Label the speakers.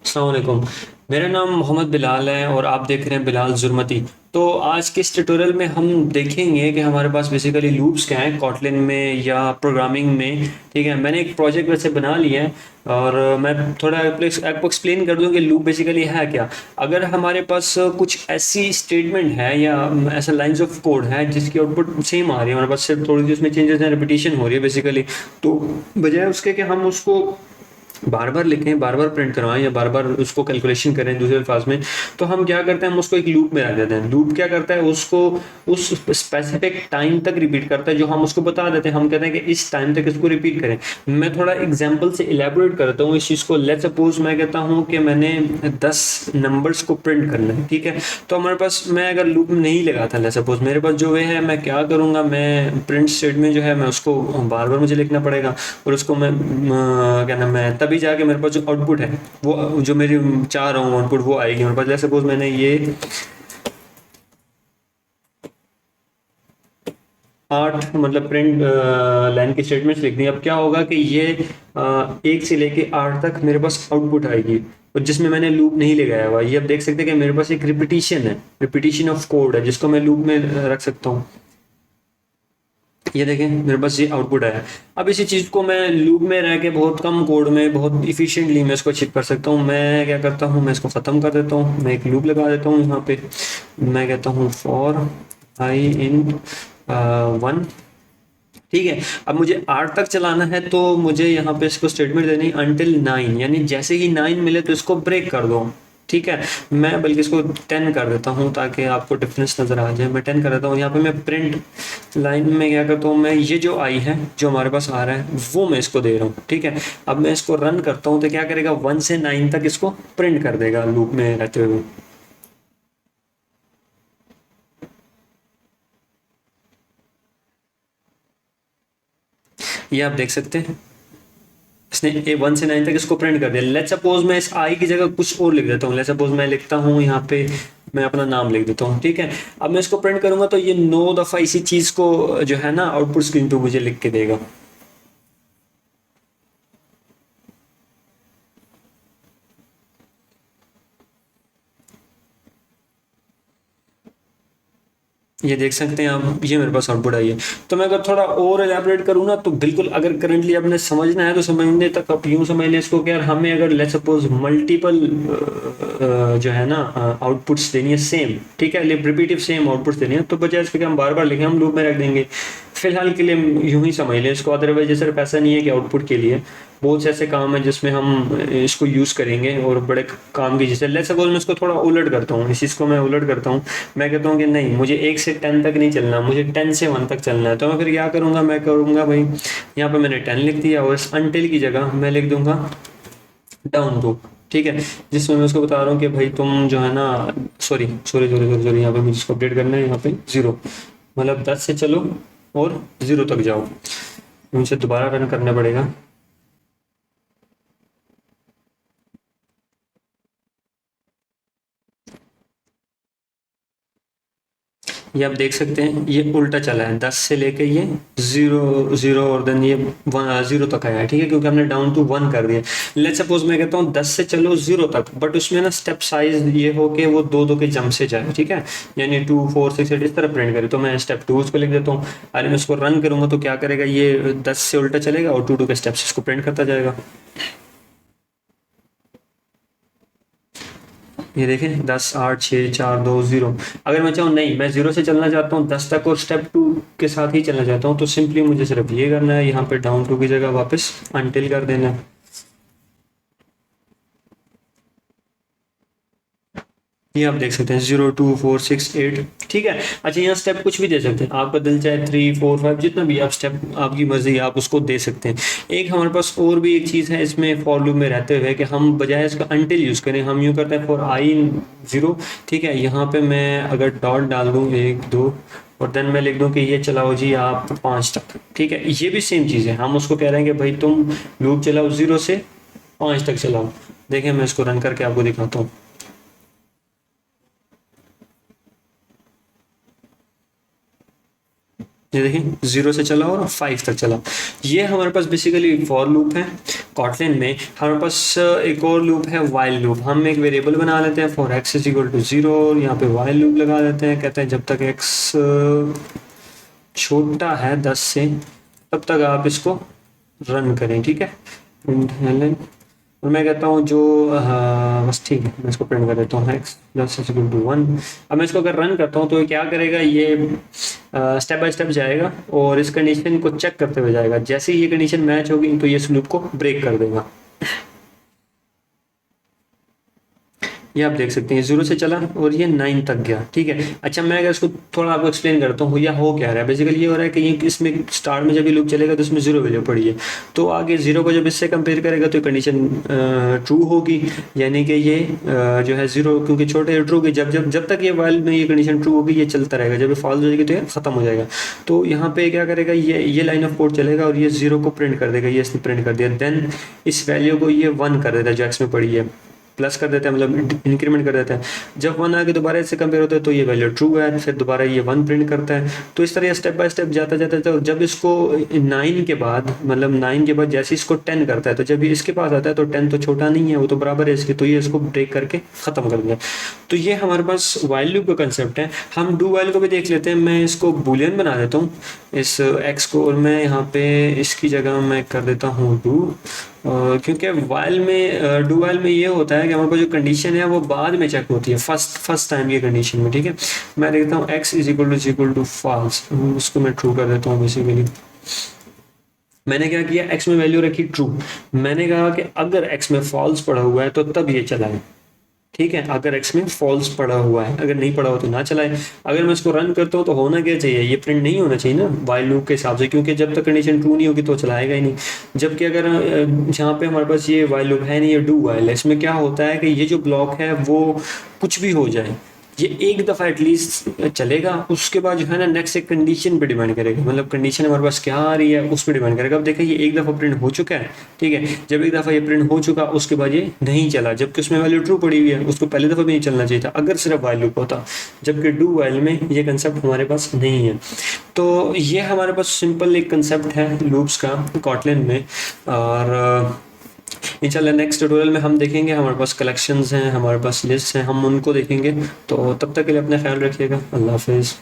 Speaker 1: अस्सलाम वालेकुम। मेरा नाम मोहम्मद बिलाल है और आप देख रहे हैं बिलाल जुर्मती। तो आज के इस ट्यूटोरियल में हम देखेंगे कि हमारे पास बेसिकली लूप्स क्या हैं कॉटलिन में या प्रोग्रामिंग में। ठीक है, मैंने एक प्रोजेक्ट वैसे बना लिया है और मैं थोड़ा आपको एक्सप्लेन कर दूं कि लूप बेसिकली है क्या। अगर हमारे पास कुछ ऐसी स्टेटमेंट है या ऐसा लाइंस ऑफ कोड है जिसकी आउटपुट सेम आ रही है, हमारे पास सिर्फ थोड़ी सी उसमें चेंजेस हैं, रिपीटिशन हो रही है बेसिकली। तो बजाय उसके कि हम उसको बार बार लिखें, बार बार प्रिंट करवाएं या बार बार उसको कैलकुलेशन करें दूसरे अल्फाज में, तो हम क्या करते हैं, हम उसको एक लूप में रख देते हैं। लूप क्या करता है, उसको उस स्पेसिफिक टाइम तक रिपीट करता है जो हम उसको बता देते हैं। हम कहते हैं कि इस टाइम तक इसको रिपीट करें। मैं थोड़ा एग्जाम्पल से इलेबोरेट करता हूँ इस चीज़ को। लेट्स सपोज मैं कहता हूँ कि मैंने 10 नंबर्स को प्रिंट करना है। ठीक है, तो हमारे पास, मैं अगर लूप नहीं लगाता, लेट्स सपोज मेरे पास जो वे है, मैं क्या करूँगा, मैं प्रिंट स्टेटमेंट जो है मैं उसको बार बार मुझे लिखना पड़ेगा और उसको मैं क्या नाम है, तभी जाके मेरे पास जो आउटपुट है, वो जो मेरी चाह रहा हूँ आउटपुट, वो आएगी मेरे पास। जैसे सपोज मैंने ये 8 मतलब प्रिंट लाइन की स्टेटमेंट्स लिख दी। अब क्या होगा कि ये 1 से लेके 8 तक मेरे पास आउटपुट आएगी, और जिसमें मैंने लूप नहीं लगाया हुआ। ये आप देख सकते हैं कि मेरे पास एक रिपीटिशन है, रिपीटिशन ऑफ कोड है, जिसको मैं लूप में रख सकता हूँ। ये देखें, मेरे पास ये आउटपुट आया। अब इसी चीज़ को मैं लूप में रह के बहुत कम कोड में बहुत इफिशिएंटली मैं इसको अचीव कर सकता हूँ। मैं क्या करता हूँ, मैं इसको ख़त्म कर देता हूँ, मैं एक लूप लगा देता हूँ यहाँ पे। मैं कहता हूँ फॉर आई इन 1। ठीक है, अब मुझे 8 तक चलाना है, तो मुझे यहाँ पे इसको स्टेटमेंट देनी अंटिल 9, यानी जैसे ही 9 मिले तो इसको ब्रेक कर दो। ठीक है, मैं बल्कि इसको 10 कर देता हूँ ताकि आपको डिफरेंस नज़र आ जाए। मैं 10 कर देता हूँ। यहाँ पे मैं प्रिंट लाइन में क्या करता हूँ, मैं ये जो आई है, जो हमारे पास आ रहा है, वो मैं इसको दे रहा हूँ। ठीक है, अब मैं इसको रन करता हूँ तो क्या करेगा, 1 से 9 तक इसको प्रिंट कर देगा लूप में रहते हुए। ये आप देख सकते हैं, इसने ए 1 से 9 तक इसको प्रिंट कर दिया। लेट्स सपोज मैं इस आई की जगह कुछ और लिख देता हूँ। लेट्स सपोज मैं लिखता हूँ यहाँ पे, मैं अपना नाम लिख देता हूँ। ठीक है, अब मैं इसको प्रिंट करूंगा तो ये 9 दफ़ा इसी चीज़ को जो है ना आउटपुट स्क्रीन पे मुझे लिख के देगा। ये देख सकते हैं आप, ये मेरे पास आउटपुट आई है। तो मैं अगर थोड़ा और एलैबोरेट करूँ ना, तो बिल्कुल अगर करंटली आपने समझना है तो समझने तक आप यूँ समझ लें इसको कि यार हमें अगर लेट्स सपोज मल्टीपल जो है ना आउटपुट्स देनी है सेम। ठीक है, रिपीटिव सेम आउटपुट्स देनी है, तो बजाय इसके कि हम बार बार लिखें, हम लूप में रख देंगे। फिलहाल के लिए यूं ही समझ लें इसको। अदरवाइज ये सिर्फ ऐसा नहीं है कि आउटपुट के लिए, बहुत से ऐसे काम है जिसमें हम इसको यूज़ करेंगे और बड़े काम की। जैसे लेट्स सपोज मैं इसको थोड़ा उलट करता हूँ, इस चीज़ को मैं उलट करता हूँ। मैं कहता हूँ कि नहीं, मुझे 1 से 10 तक नहीं चलना, मुझे 10 से 1 तक चलना है। तो मैं फिर क्या करूँगा, मैं करूँगा भाई, यहाँ पे मैंने 10 लिख दिया और इस अनटिल की जगह मैं लिख दूंगा डाउन टू। ठीक है, जिसमें मैं उसको बता रहा हूँ कि भाई तुम जो है ना, sorry sorry sorry sorry sorry, यहाँ पे मुझे इसको अपडेट करना है। यहाँ पे 0, मतलब 10 से चलो और 0 तक जाओ। मुझे दोबारा रन करना पड़ेगा। ये आप देख सकते हैं, ये उल्टा चला है, 10 से लेके ये 0 0 और देन ये 0 तक आया है। ठीक है, क्योंकि हमने डाउन टू 1 कर दिया। लेट्स सपोज मैं कहता हूँ 10 से चलो 0 तक, बट उसमें ना स्टेप साइज ये हो के वो दो दो के जंप से जाए। ठीक है, यानी 2 4 6 8 इस तरह प्रिंट करे। तो मैं स्टेप 2 उस पर लिख देता हूँ। अरे मैं इसको रन करूंगा तो क्या करेगा, ये 10 से उल्टा चलेगा और 2 2 के स्टेप्स इसको प्रिंट करता जाएगा। ये देखें, 10 8 6 4 2 0। अगर मैं चाहूँ नहीं, मैं 0 से चलना चाहता हूँ 10 तक और स्टेप 2 के साथ ही चलना चाहता हूँ, तो सिंपली मुझे सिर्फ ये करना है, यहाँ पे डाउन टू की जगह वापस अनटिल कर देना है। ये आप देख सकते हैं 0 2 4 6 8। ठीक है, अच्छा यहाँ स्टेप कुछ भी दे सकते हैं, आपका दिल चाहे 3 4 5 जितना भी आप स्टेप, आपकी मर्जी है, आप उसको दे सकते हैं। एक हमारे पास और भी एक चीज़ है इसमें फॉर लूप में रहते हुए, कि हम बजाय इसका अनटिल यूज़ करें, हम यूँ करते हैं फॉर आई 0। ठीक है, यहाँ पे मैं अगर डॉट डाल दूँ 1 2, और देन मैं लिख दूँ कि ये चलाओ जी आप 5 तक। ठीक है, ये भी सेम चीज़ है, हम उसको कह रहे हैं कि भाई तुम लूप चलाओ 0 से 5 तक चलाओ। देखिए मैं इसको रन करके आपको दिखाता हूँ। ये देखिए 0 से चला और 5 तक चला। ये हमारे पास बेसिकली फॉर लूप है। कॉटलिन में हमारे पास एक और लूप है वाइल लूप। हम एक वेरिएबल बना लेते हैं for x is equal to 0 और यहाँ पे वाइल लूप लगा देते हैं। कहते हैं जब तक x छोटा है 10 से तब तक आप इसको रन करें, ठीक है। और मैं कहता हूँ जो बस ठीक है, मैं इसको प्रिंट कर देता हूँ x plus is equal to 1। अब मैं इसको अगर रन करता हूँ तो ये क्या करेगा, ये स्टेप बाय स्टेप जाएगा और इस कंडीशन को चेक करते हुए जाएगा। जैसे ही ये कंडीशन मैच होगी तो ये इस लूप को ब्रेक कर देगा। ये आप देख सकते हैं 0 से चला और ये 9 तक गया, ठीक है। अच्छा, मैं अगर इसको थोड़ा आपको एक्सप्लेन करता हूँ या हो क्या रहा है। बेसिकली ये हो रहा है कि ये इसमें स्टार्ट में जब ये लूप चलेगा तो इसमें 0 वैल्यू पड़ी है, तो आगे 0 को जब इससे कंपेयर करेगा तो कंडीशन ट्रू होगी, यानी कि ये जो है 0 क्योंकि छोटे है ट्रू होगी। जब जब जब तक ये वाइल में ये कंडीशन ट्रू होगी ये चलता रहेगा, जब ये फॉल्स हो जाएगी तो ये खत्म हो जाएगा। तो यहाँ पे क्या करेगा, ये लाइन ऑफ कोड चलेगा और ये 0 को प्रिंट कर देगा। ये इसने प्रिंट कर दिया, देन इस वैल्यू को ये 1 कर देता है जो एक्स में पड़ी है, प्लस कर देते हैं, मतलब इंक्रीमेंट कर देते हैं। जब 1 आके दोबारा इससे कंपेयर होता है तो ये वैल्यू ट्रू है, फिर दोबारा ये 1 प्रिंट करता है। तो इस तरह स्टेप बाय स्टेप जाता जाता तो जब इसको 9 के बाद, मतलब 9 के बाद जैसे इसको 10 करता है तो जब ये इसके पास आता है तो 10 तो छोटा नहीं है, वो तो बराबर है इसके, तो ये इसको ब्रेक करके ख़त्म कर दिया। तो ये हमारे पास वाइल लूप का कंसेप्ट है। हम डू वाइल को भी देख लेते हैं। मैं इसको बूलियन बना देता हूँ इस एक्स को, और मैं यहाँ पे इसकी जगह मैं कर देता हूँ डू, क्योंकि वाइल में डू वाइल में ये होता है कि हमारे पास जो कंडीशन है वो बाद में चेक होती है, फर्स्ट टाइम की कंडीशन में, ठीक है। मैं देखता हूँ x is equal to false, उसको मैं ट्रू कर देता हूँ। बेसिकली मैंने क्या किया, x में वैल्यू रखी ट्रू। मैंने कहा कि अगर x में फॉल्स पड़ा हुआ है तो तब ये चलाए, ठीक है। अगर x में फॉल्स पड़ा हुआ है, अगर नहीं पड़ा हो तो ना चलाए। अगर मैं इसको रन करता हूँ तो होना क्या चाहिए, ये प्रिंट नहीं होना चाहिए ना वाइल लूप के हिसाब से, क्योंकि जब तक कंडीशन ट्रू नहीं होगी तो चलाएगा ही नहीं। जबकि अगर जहाँ पे हमारे पास ये वाइल लूप है नहीं, ये डू वाइल है, इसमें क्या होता है कि ये जो ब्लॉक है वो कुछ भी हो जाए, ये एक दफ़ा एटलीस्ट चलेगा, उसके बाद जो है ना नेक्स्ट एक कंडीशन पे डिपेंड करेगा, मतलब कंडीशन हमारे पास क्या आ रही है उस पर डिपेंड करेगा। अब देखिए ये एक दफ़ा प्रिंट हो चुका है, ठीक है। जब एक दफ़ा ये प्रिंट हो चुका उसके बाद ये नहीं चला, जबकि उसमें वैल्यू ट्रू पड़ी हुई है, उसको पहले दफ़ा भी नहीं चलना चाहिए था अगर सिर्फ वाइल लूप होता। जबकि डू वाइल में ये कंसेप्ट हमारे पास नहीं है। तो ये हमारे पास सिंपल एक कंसेप्ट है लूप्स का कॉटलिन में। और इंशाल्लाह नेक्स्ट ट्यूटोरियल में हम देखेंगे, हमारे पास कलेक्शंस हैं, हमारे पास लिस्ट हैं, हम उनको देखेंगे। तो तब तक के लिए अपना ख्याल रखिएगा। अल्लाह हाफिज़।